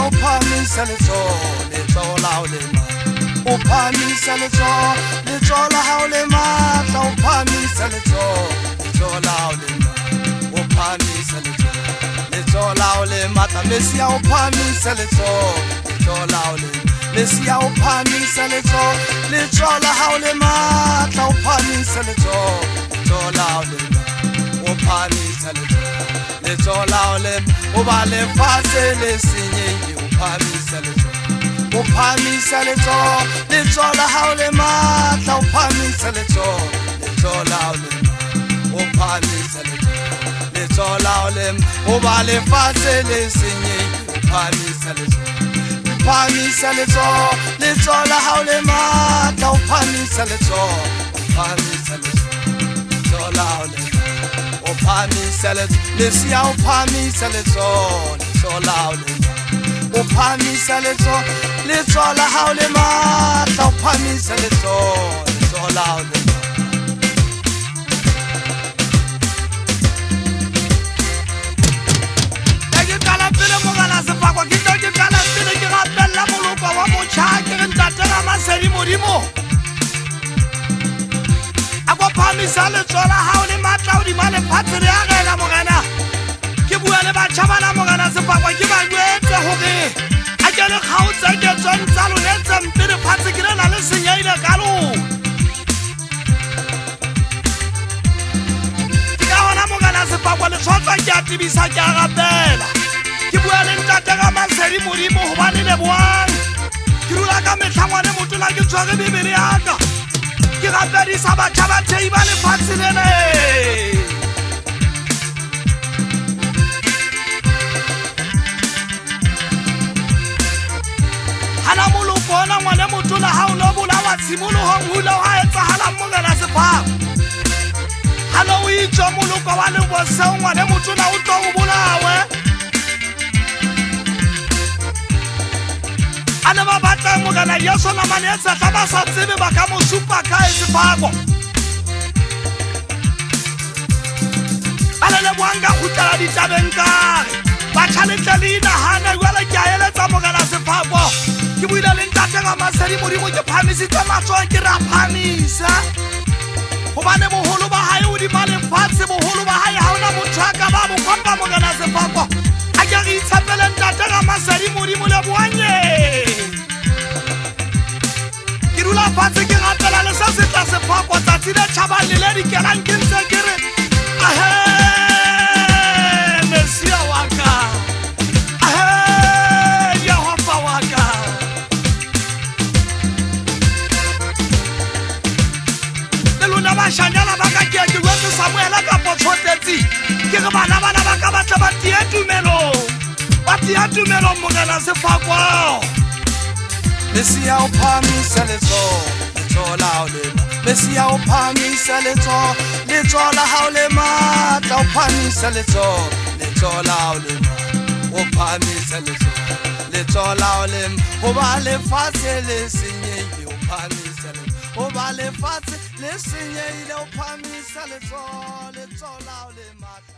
uphakamisa letsola hao le matla uphakamisa letsola hao le matla uphakamisa letsola hao le matla uphakamisa letsola hao le matla Mesia uphakamisa letsola hao le Mesia uphakamisa letsola hao le matla uphakamisa letsola hao le matla uphakamisa letsola hao le o ba lefatshe le senyehile uphakamisa letsola hao le matla uphakamisa letsola hao le uphakamisa letsola hao le o ba lefatshe le senyehile uphakamisa letsola hao le matla uphakamisa letsola hao le uphakamisa Mesia uphakamisa letsola hao le uphakamisa letsola hao le matla uphakamisa letsola hao le ke kala pele mogala Sefakwa ke kala pele ke rapella moloko wa motjha ke re ntate Ramasedi Modimo uphakamisa letsola hao le matla hodima lefatshe le agela morena ke bua le batjha bana morena Sefakwa ke ba jwetse hore a ke le kgaotsa ke tswantsa lonetse mpe lefatshe ke lena le senyehile ka lona ke ka hona morena Sefakwa letsotswa ke a tebisa ke a rapela ke bua le ntate Ramasedi Modimo hobane lebohang ke dula ka metlhangwane motona ke tshware bebele yaka ke rapedisa batjha ba thei ba lefatshe lena hana moloko ona ngwane motona ha o no bolawa tshimolohong hula ha etsahalang morena Sefakwa hana o itswa moloko wa leboseo ngwane motona o tlo o bolawe ana ba batla morena Yesu na manetsa tla ba sa tsebe ba ka mo supa ka Sefakwa ala le boanga khutla ditabeng kare ba tshaletle le nahana jwale ke a eletsa morena Sefakwa ke buile le ntate Ramasedi Modimo ke phamisitse matsoa ke ra phamisa hobane boholo ba hae o di malefatshe boholo ba hae ha ona motho a ka ba bo kopa morena Sefakwa a ke re itshapele ntate Ramasedi Modimo le boanye ke dula fatshe ke rapela le sa setla Sefakwa tsatsi le tjhabang le dikelang ke ntse ke re ahe Mesia wa ka ahe Yehova wa ka le lona ba shanyala ba ka ke wetse Samuela ka potsotetsi ke re bana ba ka batla ba tia tumelo morena Sefakwa Mesia uphakamisa letsola hao le Mesia uphakamisa letsola hao le matla uphakamisa letsola hao le uphakamisa letsola hao le ho ba lefatshe le senyehile uphakamisa ho ba lefatshe le senyehile uphakamisa letsola hao le matla